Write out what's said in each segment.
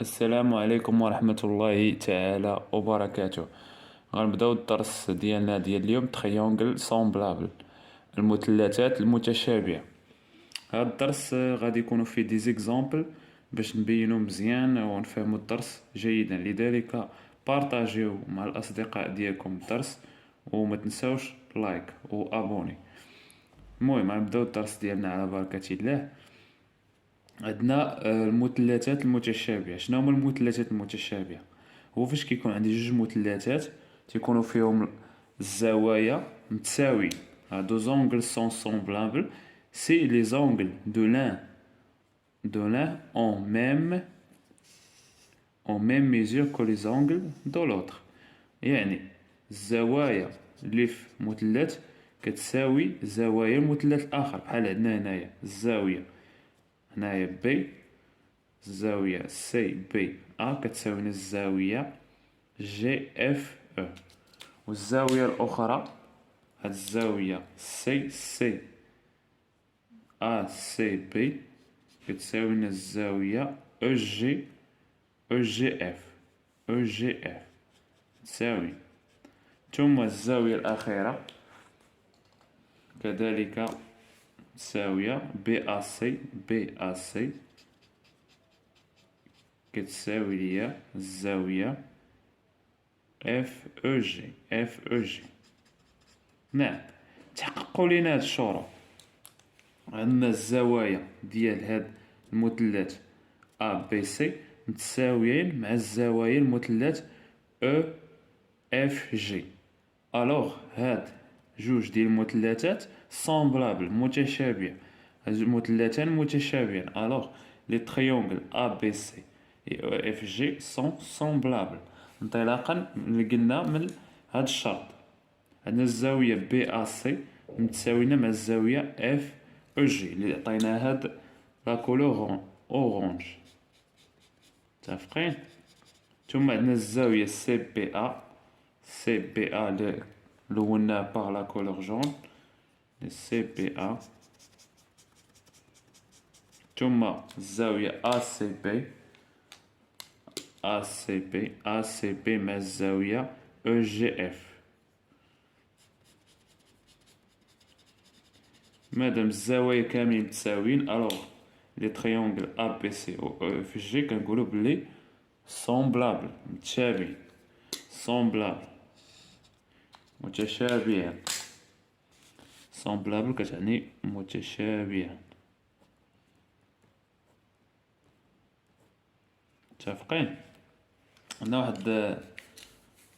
السلام عليكم ورحمة الله تعالى وبركاته. غنبداو الدرس ديالنا ديال اليوم تريونغل سومبلابل، المثلثات المتشابهة. هاد الدرس غادي يكونوا فيه دي زيكزامبل باش نبينو مزيان ونفهمو الدرس جيدا، لذلك بارطاجيو مع الأصدقاء ديالكم الدرس وما تنساوش لايك وابوني. المهم غنبداو الدرس ديالنا على بركة الله. عندنا المثلثات المتشابهة. شنو هما المثلثات المتشابهة؟ هو فاش كيكون عندي جوج مثلثات تيكونوا فيهم الزوايا متساويين. هادو زونغل سون سومبلابل سي لي زونغل دو لان اون ميم ميزور كو لي زونغل دو لوتر. يعني الزوايا اللي في مثلث كتساوي زوايا المثلث الاخر. بحال عندنا هنايا الزاوية هنايا بي، الزاوية سي بي أ كتساوي الزاوية جي اف او، والزاوية الأخرى هاد الزاوية سي أ سي بي كتساوي الزاوية او جي اف تساوي. ثم الزاوية الأخيرة كذلك تساوية بي أ سي كتساوي ليا الزاوية اف او جي. نعم، تحققوا لينا هاد الشروط. عندنا الزوايا ديال هاد المثلث ا بي سي متساويين مع الزوايا المثلث او اف جي. الوغ هاد جوج ديال المثلثات سومبلابل متشابهة، هاد المثلثان متشابهين. الوغ لي تريونغل ا بي سي et EFG sont semblables انطلاقا من قلنا من هاد الشرط. عندنا الزاوية بي أ سي متساوية مع الزاوية اف او جي اللي عطينا هاد لا كولور اورانج. متفقين؟ ثم عندنا الزاوية سي بي أ اللي لوناه باغ لا كولور جون، سي بي أ. ثم الزاوية أ سي بي مع الزاوية او جي اف. مادام الزوايا كاملين متساويين الوغ لي تريونغل ا بي سي و او اف جي كنقولو بلي سومبلابل متشابهين. سومبلابل متشابهين، سومبلابل كتعني متشابهين. متفقين؟ عندنا واحد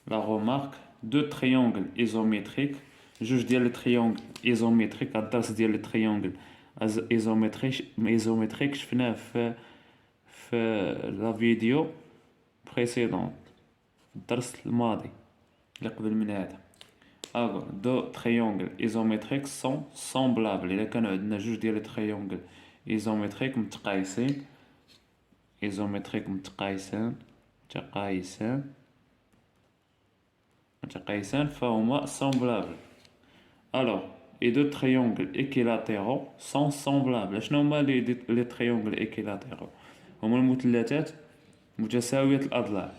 لا رومارك، دو تريونغل ايزوميتريك، جوج ديال لي تريونغل ايزوميتريك. هاد الدرس ديال لي تريونغل ايزوميتريك شفناه في لا فيديو بريسيدون، الدرس الماضي اللي قبل من هذا. الوغ دو تريونغل ايزوميتريك سون سومبلابل. الا كانوا عندنا جوج ديال لي تريونغل ايزوميتريك متقايسين، متقايسان فهما سومبلابل. الوغ et deux triangles équilatéraux sont semblables. شنو هما لي تريونغل équilatéraux؟ هما المثلثات متساوية الأضلاع.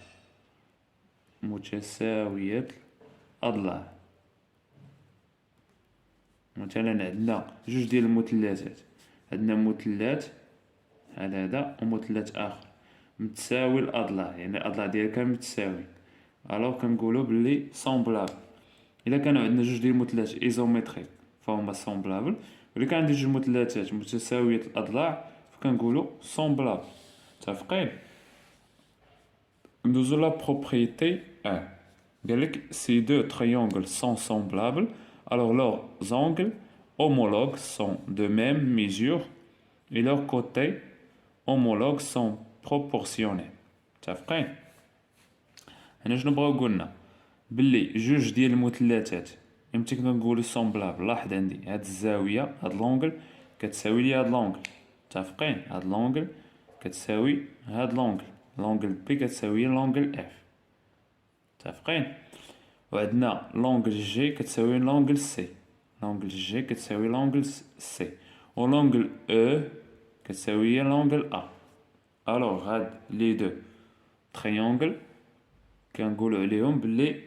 مثلا عندنا جوج ديال المثلثات، عندنا مثلث بحال هذا ومثلث آخر متساوي الأضلاع، يعني الأضلاع ديالها متساويين، الوغ كنقولو بلي سومبلابل. إلا كانوا عندنا جوج ديال المثلثات ايزوميتريك فهما سومبلابل، وإلا كان عندي جوج مثلثات متساوية الأضلاع فكنقولو سومبلابل. متفقين؟ ندوزو لا بروبريتي 1. قالك si deux triangles sont semblables alors leurs angles homologues sont de même mesure et leurs côtés homologues sont proportionnés. متفقين؟ هنا شنو بغاو قلنا؟ بلي جوج ديال المثلثات امتى كنقولوا سومبلابل. لاحظ عندي هاد الزاويه، هاد لونغل كتساوي لي هاد لونغل. متفقين؟ هاد لونغل كتساوي هاد لونغل بي كتساوي لونغل اف. متفقين؟ وعندنا لونغل جي كتساوي لونغل سي، لونغل جي كتساوي لونغل سي، و لونغل او كتساوي لونغل ا. الوغ هاد لي دو تريونغل كنقولوا عليهم بلي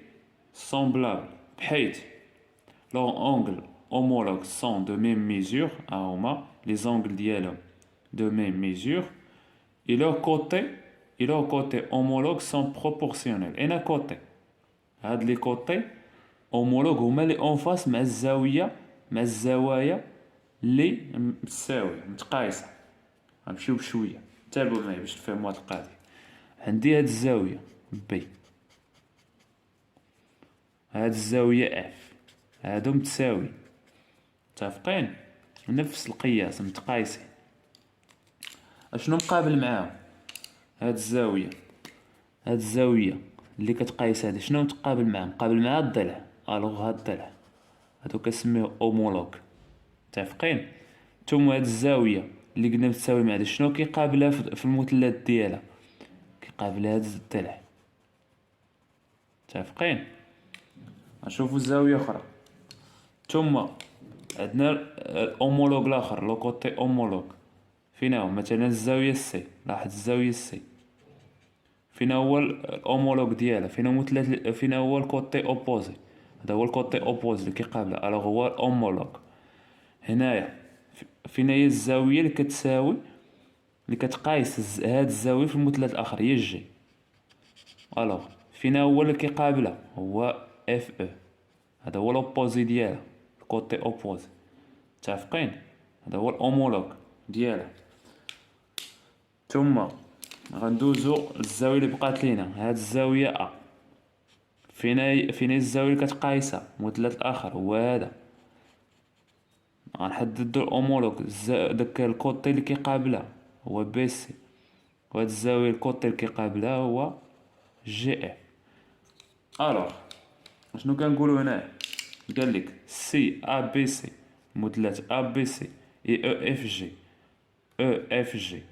سامبلابل، بحيث لور اونغل homologues sont de même mesure هما لي زونغل ديالهم de même mesure et leurs côtés homologues sont proportionnels. et côté هاد لي كوتي homologues هما لي اون فاس مع الزاويه، مع الزوايا اللي متساويه متقايسه. غنمشيو بشويه، تابعوا معايا باش تفهموا هاد القضيه. عندي هاد الزاويه بي، هاد الزاويه اف، هادو متساوي متفقين، نفس القياس متقايسين. اشنو مقابل معاهم؟ هاد الزاويه، هاد الزاويه اللي كتقايس هادي شنو متقابل معاه؟ مقابل مع الضلع. الوغ هاد الضلع هادو كنسميوه اومولوج، متفقين. ثم هاد الزاويه اللي قلنا متساوي مع هادي شنو كيقابلها في المثلث ديالها؟ كيقابلها هاد الضلع، متفقين. نشوفوا الزاويه اخرى. ثم عندنا الاومولوج الاخر، لو كوتي اومولوج، فين هو؟ مثلا الزاويه سي. لاحظ الزاويه سي فين هو الاومولوج ديالها؟ فين هو مثلث؟ فين هو الكوتي اوبوزي؟ هذا هو الكوتي اوبوزي اللي كيقابلها، الوغ هو الاومولوج. هنايا فين هي الزاويه اللي كتساوي، اللي كتقايس هاد الزاويه في المثلث الاخر؟ هي جي. الوغ فين هو اللي كيقابلها؟ هو اف او، هذا هو الاوبوزي ديالها، الكوتي اوبوزي، متفقين. هذا هو الاومولوج ديالها. ثم غندوزو الزاويه اللي بقات لينا، هاد الزاويه ا. فين هي الزاويه اللي كتقايسها؟ المثلث الاخر هو هذا. غنحددو الاومولوج، داك الكوتي اللي كيقابلها هو بي سي، وهاد الزاويه الكوتي اللي كيقابلها هو جي اف. الوغ شنو كنقولوا هنا؟ قال لك سي ا بي سي، مثلث ا بي سي اي او اف جي، او اف جي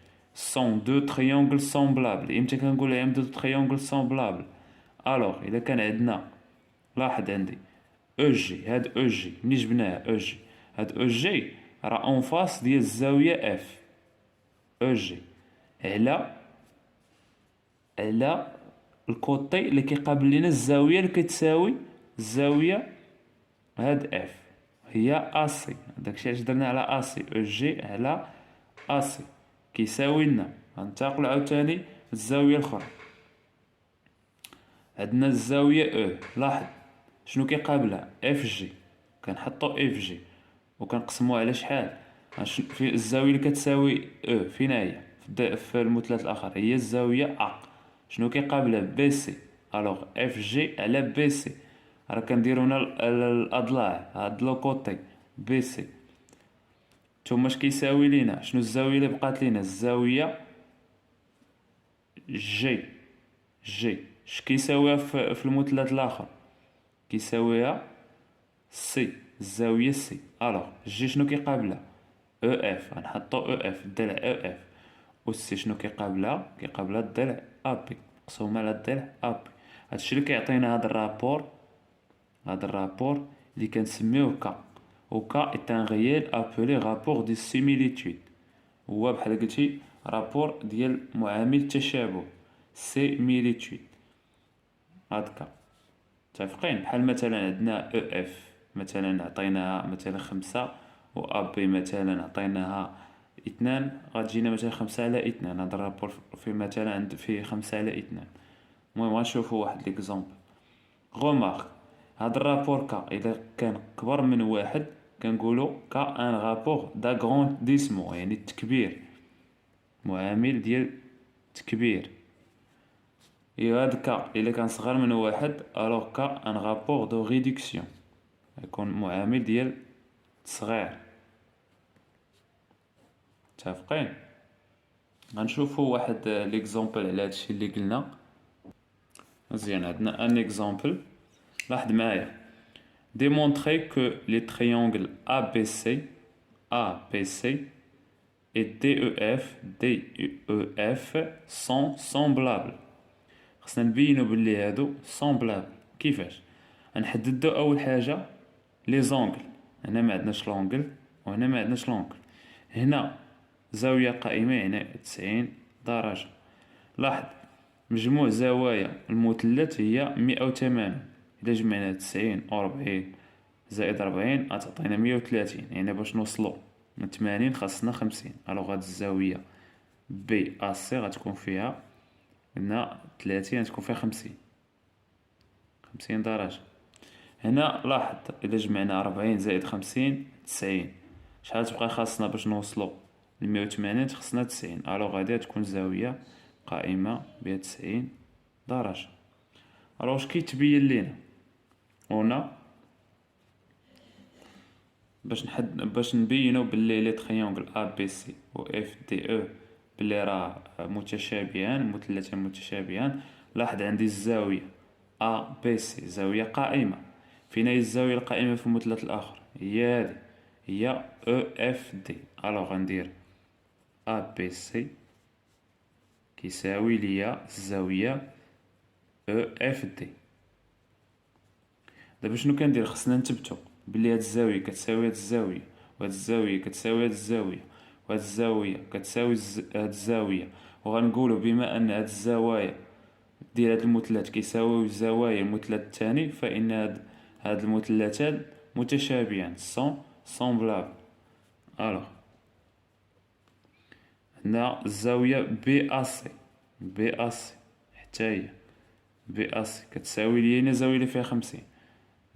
sont deux triangles semblables. امتى كنقول عليهم دو triangles semblables؟ الوغ الا كان عندنا، لاحظ عندي او جي، هاد او جي ملي جبناها او جي، هاد او جي راه اون فاس ديال الزاويه اف، او جي على الكوتي اللي كيقابل لينا الزاويه اللي كتساوي الزاويه هاد اف، هي اسي. داكشي علاش درنا على اسي، او جي على اسي كيساوي لنا. غنتقلوا عاوتاني الزاويه الاخرى، عندنا الزاويه او. لاحظ شنو كيقابلها؟ اف جي. كنحطو اف جي وكنقسموها على شحال؟ في الزاويه اللي كتساوي او فين هي؟ في المثلث الاخر هي الزاويه ا. شنو كيقابلها؟ بي سي. الوغ اف جي على بي سي، راه كنديرو هنا الاضلاع، هاد لو كوتي بي سي. ثم اش كيساوي لينا؟ شنو الزاويه اللي بقات لينا؟ الزاويه جي. اش كيساويها في المثلث الاخر؟ كيساويها سي، الزاويه سي. الوغ جي شنو كيقابلها؟ او اف. غنحطو او اف، الضلع او اف. و سي شنو كيقابلها؟ كيقابلها الضلع ا بي، مقسومه على الضلع ا بي. هادشي اللي كيعطينا هاد الرابور اللي كنسميوه كا. و كا est un réel appelé rapport de similitude. هو بحال قلتي رابور ديال معامل التشابه، سيميليتود. هادكا متفقين. بحال مثلا عندنا او اف مثلا عطيناها مثلا 5 و ا بي مثلا عطيناها 2، غتجينا مثلا 5 على 2. هاد الرابور في مثلا عند فيه 5 على 2. المهم غنشوفو واحد ليكزومبل. غومارك هاد الرابور كا اذا كان كبر من واحد كنقولو كا ان رابور داغرونديسمون، يعني التكبير، معامل ديال التكبير. هاد كا الا كان صغر من واحد الوغ كا ان رابور دو ريدكسيون، يكون معامل ديال التصغير، متفقين. غنشوفو واحد ليكزومبل على هادشي اللي قلنا. مزيان، عندنا ان اكزومبل. لاحظ معايا: démontrer que les triangles ABC et DEF sont semblables. خصنا نبينو بلي هادو semblables. كيفاش؟ غنحددو اول حاجه لي زونغل. هنا ما عندناش لونغل وهنا ما عندناش لونغل. هنا زاويه قائمه يعني 90 درجه. لاحظ مجموع زوايا المثلث هي 180. إلا جمعنا 90 و 40 زائد 40 غتعطينا 130. يعني باش نوصلو من 80 خاصنا 50. ألوغ هاد الزاوية بي أ سي غتكون فيها هنا 30، غتكون فيها 50 درجة. هنا لاحظ إلا جمعنا 40 زائد 50 90. شحال تبقى خاصنا باش نوصلو ل180؟ خاصنا 90. ألوغ غادي تكون زاوية قائمة بها 90 درجة. ألوغ واش كيتبين لينا هنا باش نبينو بلي لي تريونغل أ بي سي و اف دي او بلي راه متشابهان، مثلثان متشابهان. لاحظ عندي الزاوية أ بي سي زاوية قائمة. فين هي الزاوية القائمة في المثلث الآخر؟ هي هادي، هي او اف دي. ألوغ غندير أ بي سي كيساوي ليا الزاوية او اف دي. دابا شنو كندير؟ خصنا نثبتو بلي هاد الزاوية كتساوي هاد الزاوية، وهاد الزاوية كتساوي هاد الزاوية، وهاد الزاوية كتساوي هاد الزاوية. وغنقولو بما ان هاد الزوايا ديال هاد المثلث كيساويو زوايا المثلث الثاني، فإن هاد المثلثان متشابهان سومبلابل. ألوغ هنا الزاوية بي أ سي، بي أ سي حتى هي بي أ سي كتساوي لينا الزاوية اللي فيها 50.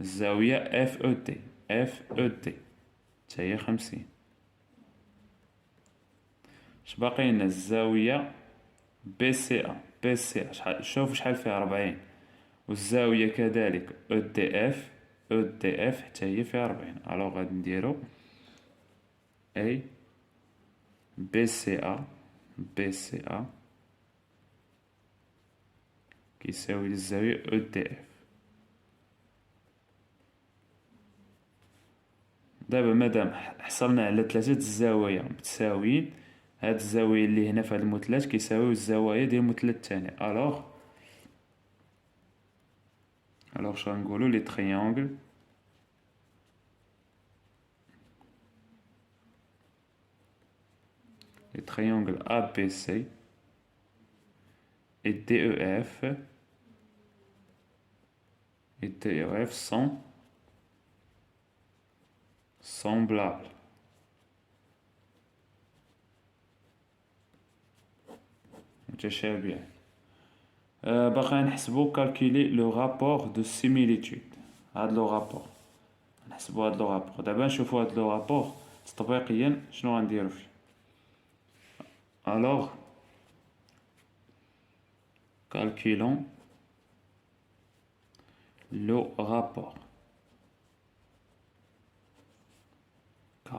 الزاوية اف او دي، اف او دي حتى هي 50. اش باقي لنا؟ الزاوية بي سي ا، بي سي ا شوف شحال فيها 40. والزاوية كذلك او دي اف، او دي اف حتى هي فيها 40. الوغ غادي نديرو اي بي سي ا، بي سي ا كيساوي للزاوية او دي اف. دابا مادام حصلنا على 3 الزوايا متساويين، هاد الزاوية اللي هنا في هاد المثلث كيساويو الزوايا ديال المثلث الثاني. الوغ شنو غنقولو؟ لي تريونغل ABC et DEF sont semblables. متشابهان. باقي نحسبو calculer le rapport de similitude. هاد لو رابور نحسبو، هاد لو رابور. دابا نشوفو هاد لو رابور تطبيقيا شنو غنديرو فيه. alors calculons le rapport K.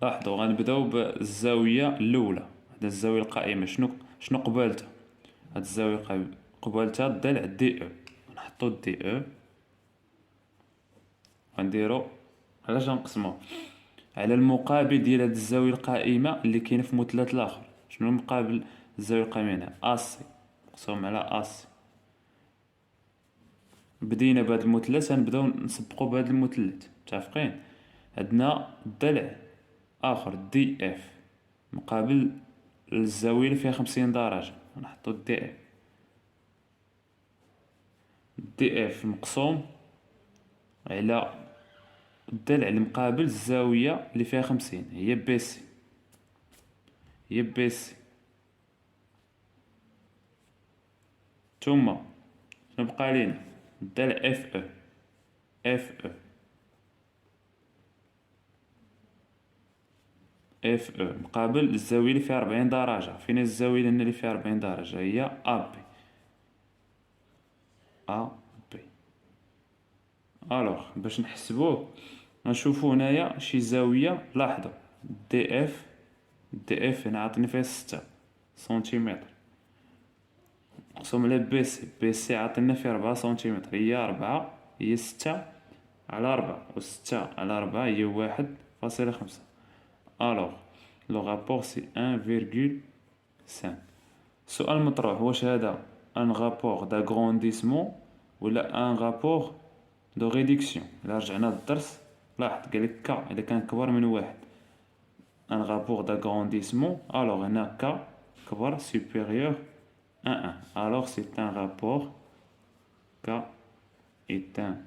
لاحظوا غنبداو بالزاوية الأولى، هاد الزاوية القائمة. شنو قبالتها؟ هاد الزاوية قبالتها الضلع دي او. نحطو دي او، غنديرو علاش غنقسموه على المقابل ديال هاد الزاوية القائمة اللي كاينة في المثلث الآخر. شنو المقابل الزاوية القائمة هنا؟ أسي مقسوم على أسي. بدينا بهاد المثلث، غنبداو نسبقو بهاد المثلث. متفقين؟ عندنا ضلع آخر دي اف مقابل الزاوية اللي فيها 50 درجة. نحطو دي اف، دي اف مقسوم على الضلع المقابل الزاوية اللي فيها 50 هي بي سي، هي بي سي. ثم شنو بقى لينا؟ الضلع اف او، اف او، اف او مقابل الزاوية اللي فيها 40 درجة. فين الزاوية اللي فيها 40 درجة؟ هي ا بي، ا بي. الوغ باش نحسبوه غنشوفو هنايا شي زاوية. لاحظوا دي اف، دي اف هنا عطيني فيها 6 سنتيمتر مقسوم على بي سي، بي سي عطينا فيها 4 سنتيمتر. هي 4 هي 6 على 4 و 6 على 4 هي 1.5. الوغ لو رابور سي 1,5. السؤال المطروح واش هذا ان رابور داغرونديسمون ولا ان رابور دو ريدكسيون. الا رجعنا للدرس لاحظ قالك كا اذا كان كبر من واحد ان رابور داغرونديسمون. الوغ هنا كا أكبر supérieur à 1. Alors c'est un rapport. K est un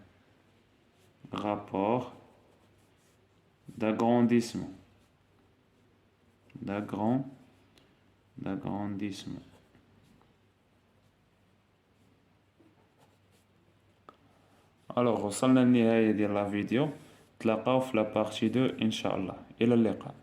rapport d'agrandissement. D'agrandissement. Alors وصلنا للنهاية ديال لا فيديو. تلاقاو في لا بارتي 2 إن شاء الله. إلى اللقاء.